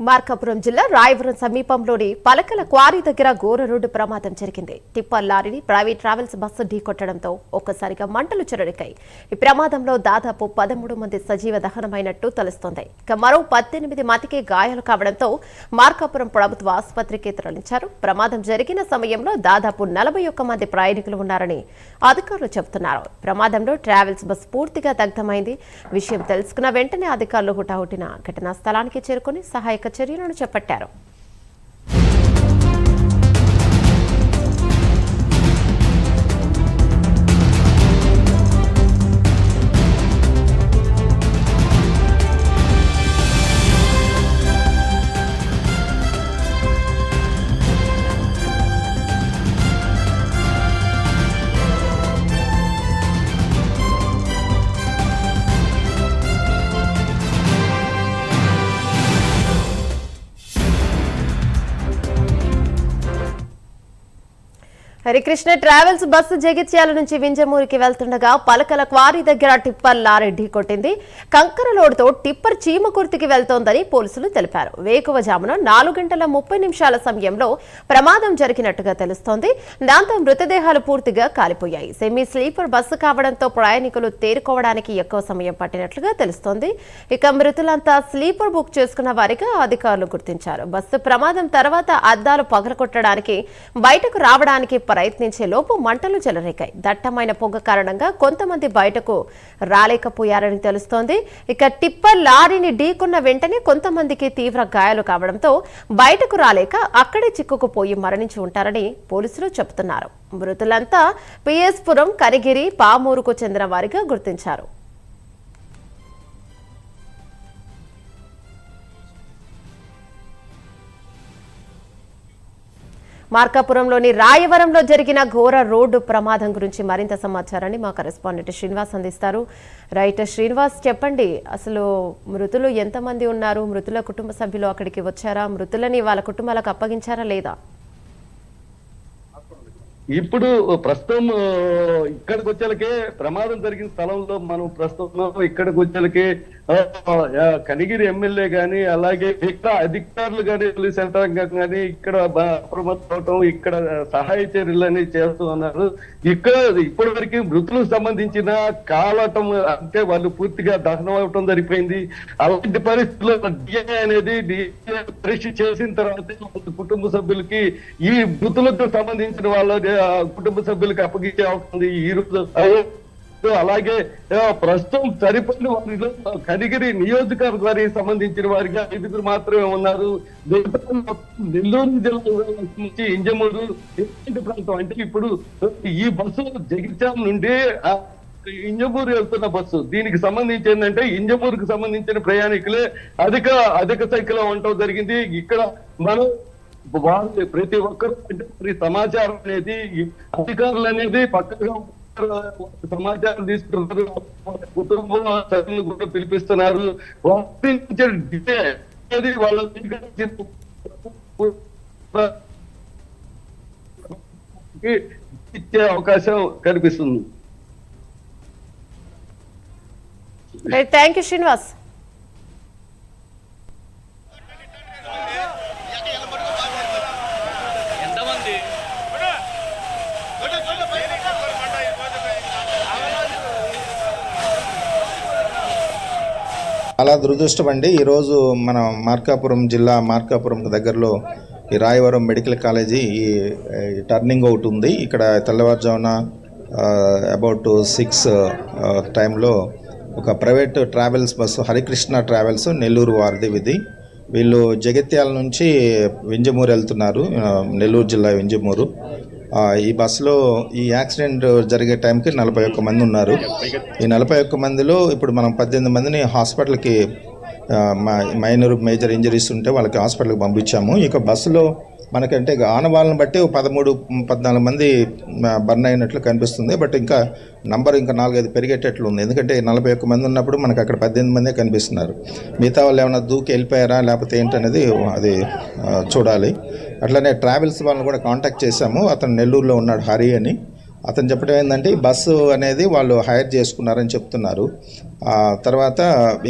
మార్కాపురం జిల్లా రాయవరం సమీపంలోని పలకల క్వారీ దగ్గర ఘోర రోడ్డు ప్రమాదం జరిగింది. టిప్పర్ లారీని ప్రైవేట్ ట్రావెల్స్ బస్సు ఢీకొట్టడంతో ఒక్కసారిగా మంటలు చెలరేగాయి. ఈ ప్రమాదంలో దాదాపు 13 మంది సజీవ దహనమైనట్టు తెలుస్తోంది. ఇక మరో 18 మందికి గాయాలు కావడంతో మార్కాపురం ప్రభుత్వ ఆసుపత్రికి తరలించారు. ప్రమాదం జరిగిన సమయంలో దాదాపు 41 మంది ప్రయాణికులు ఉన్నారని అధికారులు చెబుతున్నారు. ప్రమాదంలో ట్రావెల్స్ బస్ పూర్తిగా దగ్ధమైంది. విషయం తెలుసుకున్న వెంటనే అధికారులు హుటాహుటిన ఘటనా స్థలానికి చేరుకుని సహాయక చర్యలను చేపట్టారు. హరికృష్ణ ట్రావెల్స్ బస్సు జగిత్యాల నుంచి వింజమూరికి వెళ్తుండగా పలకల క్వారీ దగ్గర టిప్పర్ లారీ ఢీకొట్టింది. కంకర లోడుతో టిప్పర్ చీమకుర్తికి వెళ్తోందని పోలీసులు తెలిపారు. వేకువజామున 4 గంటల 30 నిమిషాల సమయంలో ప్రమాదం జరిగినట్టుగా తెలుస్తోంది. దాంతో మృతదేహాలు పూర్తిగా కాలిపోయాయి. సెమీ స్లీపర్ బస్సు కావడంతో ప్రయాణికులు తేరుకోవడానికి ఎక్కువ సమయం పట్టినట్లుగా తెలుస్తోంది. ఇక మృతులంతా స్లీపర్ బుక్ చేసుకున్న వారిగా అధికారులు గుర్తించారు. బస్సు ప్రమాదం తర్వాత అద్దాలు పగలగొట్టడానికి బయటకు రావడానికి ప్రయత్నించే లోపు మంటలు చెలరేగాయి. దట్టమైన పొగ కారణంగా కొంతమంది బయటకు రాలేకపోయారని తెలుస్తోంది. ఇక టిప్పర్ లారీని ఢీకున్న వెంటనే కొంతమందికి తీవ్ర గాయాలు కావడంతో బయటకు రాలేక అక్కడే చిక్కుకుపోయి మరణించి ఉంటారని పోలీసులు చెబుతున్నారు. మృతులంతా పిఎస్ పురం, కనిగిరి, పామూరుకు చెందిన వారిగా గుర్తించారు. మార్కాపురంలోని రాయవరంలో జరిగిన ఘోర రోడ్డు ప్రమాదం గురించి మరింత సమాచారాన్ని మా కరెస్పాండెంట్ శ్రీనివాస్ అందిస్తారు. రైట్ శ్రీనివాస్, చెప్పండి, అసలు మృతులు ఎంతమంది ఉన్నారు? మృతుల కుటుంబ సభ్యులు అక్కడికి వచ్చారా? మృతులని వాళ్ళ కుటుంబాలకు అప్పగించారా లేదా? ఇప్పుడు ప్రస్తుతం ఇక్కడికి వచ్చేలకే ప్రమాదం జరిగిన స్థలంలో మనం ప్రస్తుతం ఇక్కడికి వచ్చేలకే కనిగిరి ఎమ్మెల్యే గాని, అలాగే ఇక్కడ అధికారులు గాని, పోలీస్ యంత్రాంగం గాని ఇక్కడ అప్రమత్తం ఇక్కడ సహాయ చర్యలని చేస్తూ ఉన్నారు. ఇక్కడ ఇప్పటి వరకు మృతులకు సంబంధించిన కాలటం అంటే వాళ్ళు పూర్తిగా దహనం అవటం జరిగిపోయింది. అలాంటి పరిస్థితుల్లో డిఎన్ఏ అనేది పరీక్ష చేసిన తర్వాత కుటుంబ సభ్యులకి ఈ మృతులకు సంబంధించిన వాళ్ళ కుటుంబ సభ్యులకు అప్పగించే అవుతుంది ఈ రోజు. అలాగే ప్రస్తుతం సరిపడిన వారిలో కనిగిరి నియోజకవర్గానికి సంబంధించిన వారిగా 5 మాత్రమే ఉన్నారు. నెల్లూరు జిల్లా నుంచి ఇంజమూరు ప్రాంతం అంటే ఇప్పుడు ఈ బస్సు జగిత్యాల నుండి ఇంజమూరు వెళ్తున్న బస్సు. దీనికి సంబంధించి ఏంటంటే ఇంజమూరుకు సంబంధించిన ప్రయాణికులే అధిక సంఖ్యలో ఉండటం జరిగింది. ఇక్కడ మనం వాళ్ళు ప్రతి ఒక్కరు అంటే సమాచారం అనేది అధికారులు అనేది పక్కగా సమాచారం తీసుకుంటున్నారు. కుటుంబ సభ్యులు కూడా పిలిపిస్తున్నారు. వాళ్ళ ఇచ్చే అవకాశం కనిపిస్తుంది. Thank you Srinivas. చాలా దురదృష్టం అండి. ఈరోజు మన మార్కాపురం జిల్లా మార్కాపురం దగ్గరలో ఈ రాయవరం మెడికల్ కాలేజీ ఈ టర్నింగ్ ఒకటి ఉంది. ఇక్కడ తెల్లవారుజామున అబౌట్ 6 టైంలో ఒక private travels bus, Harikrishna travels Nellore వారిది ఇది. వీళ్ళు జగిత్యాల నుంచి వింజమూరు వెళ్తున్నారు, నెల్లూరు జిల్లా వింజమూరు. ఈ బస్సులో ఈ యాక్సిడెంట్ జరిగే టైంకి 41 మంది ఉన్నారు. ఈ 41 మందిలో ఇప్పుడు మనం 18 మందిని హాస్పిటల్కి మైనర్ మేజర్ ఇంజరీస్ ఉంటే వాళ్ళకి హాస్పిటల్కి పంపించాము. ఇక బస్సులో మనకంటే ఆనవాళ్ళని బట్టి 13-14 మంది బర్న్ అయినట్లు కనిపిస్తుంది. బట్ ఇంకా నంబర్ ఇంకా 4-5 పెరిగేటట్లు ఉంది. ఎందుకంటే 41 మంది ఉన్నప్పుడు మనకు అక్కడ 18 మందే కనిపిస్తున్నారు. మిగతా వాళ్ళు ఏమైనా దూకి వెళ్ళిపోయారా లేకపోతే ఏంటనేది అది చూడాలి. అట్లనే ట్రావెల్స్ వాళ్ళని కూడా కాంటాక్ట్ చేశాము. అతను నెల్లూరులో ఉన్నాడు, హరి అని. అతను చెప్పడం ఏంటంటే ఈ బస్సు అనేది వాళ్ళు హైర్ చేసుకున్నారని చెప్తున్నారు. తర్వాత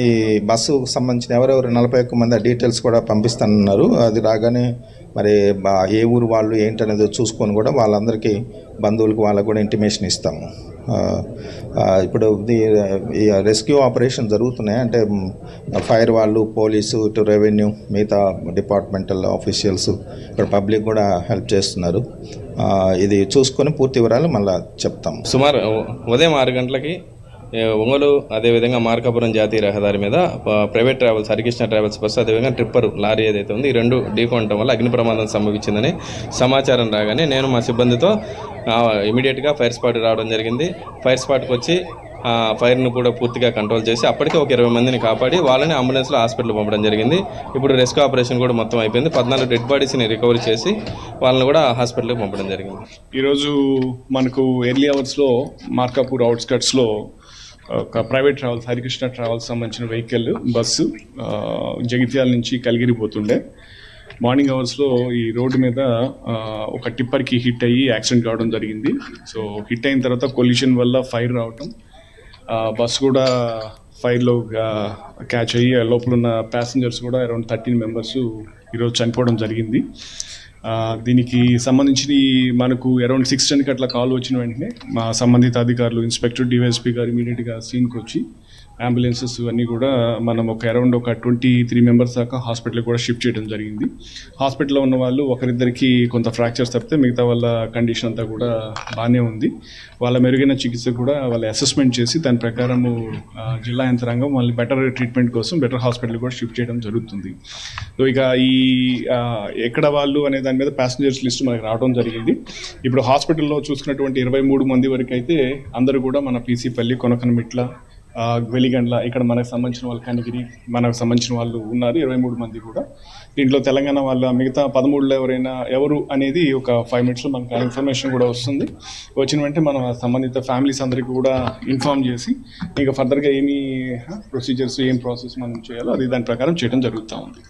ఈ బస్సుకు సంబంధించిన ఎవరెవరు 41 మంది డీటెయిల్స్ కూడా పంపిస్తానన్నారు. అది రాగానే మరి ఏ ఊరు వాళ్ళు ఏంటనేది చూసుకొని కూడా వాళ్ళందరికీ బంధువులకు వాళ్ళకు కూడా ఇంటిమేషన్ ఇస్తాము. ఇప్పుడు ఈ రెస్క్యూ ఆపరేషన్ జరుగుతున్నాయి, అంటే ఫైర్ వాళ్ళు, పోలీసు, ఇటు రెవెన్యూ, మిగతా డిపార్ట్మెంటల్ ఆఫీషియల్స్, ఇక్కడ పబ్లిక్ కూడా హెల్ప్ చేస్తున్నారు. ఇది చూసుకొని పూర్తి వివరాలు మళ్ళీ చెప్తాం. సుమారు ఉదయం 6 గంటలకి ఒంగోలు అదేవిధంగా మార్కాపురం జాతీయ రహదారి మీద private travels, Harikrishna travels bus, అదేవిధంగా ట్రిప్పర్ లారీ ఏదైతే ఉంది, ఈ రెండు ఢీకొనడం వల్ల అగ్ని ప్రమాదం సంభవించిందని సమాచారం రాగానే నేను మా సిబ్బందితో ఇమీడియట్గా ఫైర్ స్పాట్ రావడం జరిగింది. ఫైర్ స్పాట్కి వచ్చి ఫైర్ను కూడా పూర్తిగా కంట్రోల్ చేసి అప్పటికే ఒక 20 మందిని కాపాడి వాళ్ళని అంబులెన్స్లో హాస్పిటల్ పంపడం జరిగింది. ఇప్పుడు రెస్క్యూ ఆపరేషన్ కూడా మొత్తం అయిపోయింది. 14 డెడ్ బాడీస్ని రికవరీ చేసి వాళ్ళని కూడా హాస్పిటల్కి పంపడం జరిగింది. ఈరోజు మనకు ఎర్లీ అవర్స్లో మార్కాపూర్ అవుట్స్కట్స్లో ఒక ప్రైవేట్ ట్రావెల్స్, హరికృష్ణ ట్రావెల్స్ సంబంధించిన వెహికల్ బస్సు జగిత్యాల నుంచి కలిగిరి పోతుండే. మార్నింగ్ అవర్స్లో ఈ రోడ్డు మీద ఒక టిప్పర్కి హిట్ అయ్యి యాక్సిడెంట్ కావడం జరిగింది. సో హిట్ అయిన తర్వాత కొలిషన్ వల్ల ఫైర్ రావటం, బస్సు కూడా ఫైర్లో క్యాచ్ అయ్యి లోపల ఉన్న ప్యాసింజర్స్ కూడా అరౌండ్ 13 మెంబర్స్ ఈరోజు చనిపోవడం జరిగింది. దీనికి సంబంధించి మనకు అరౌండ్ 6:10కి అట్లా కాల్ వచ్చిన వెంటనే మా సంబంధిత అధికారులు, ఇన్స్పెక్టర్, డివైఎస్పీ గారు ఇమీడియట్గా సీన్కి వచ్చి అంబులెన్సెస్ అన్నీ కూడా మనం అరౌండ్ 23 మెంబర్స్ దాకా హాస్పిటల్కి కూడా షిఫ్ట్ చేయడం జరిగింది. హాస్పిటల్లో ఉన్న వాళ్ళు ఒకరిద్దరికి కొంత ఫ్రాక్చర్స్ తప్పితే మిగతా వాళ్ళ కండిషన్ అంతా కూడా బాగానే ఉంది. వాళ్ళ మెరుగైన చికిత్స కూడా వాళ్ళు అసెస్మెంట్ చేసి దాని ప్రకారము జిల్లా యంత్రాంగం వాళ్ళని బెటర్ ట్రీట్మెంట్ కోసం బెటర్ హాస్పిటల్ కూడా షిఫ్ట్ చేయడం జరుగుతుంది. సో ఇక ఈ ఎక్కడ వాళ్ళు అనే దాని మీద ప్యాసింజర్స్ లిస్ట్ మనకు రావడం జరిగింది. ఇప్పుడు హాస్పిటల్లో చూసుకున్నటువంటి 23 మంది వరకు అయితే అందరూ కూడా మన పీసీపల్లి, కొనకనమిట్ల, వెలిగండ్ల, ఇక్కడ మనకు సంబంధించిన వాళ్ళు కనిగిరి, మనకు సంబంధించిన వాళ్ళు ఉన్నారు 23 మంది కూడా. దీంట్లో తెలంగాణ వాళ్ళ మిగతా 13లో ఎవరు అనేది ఒక 5 మినిట్స్లో మనకు ఆ ఇన్ఫర్మేషన్ కూడా వస్తుంది. వచ్చిన వెంటనే మనం సంబంధిత ఫ్యామిలీస్ అందరికీ కూడా ఇన్ఫార్మ్ చేసి ఇంకా ఫర్దర్గా ఏమి ప్రొసీజర్స్, ఏం ప్రాసెస్ మనం చేయాలో అది దాని ప్రకారం చేయడం జరుగుతూ ఉంది.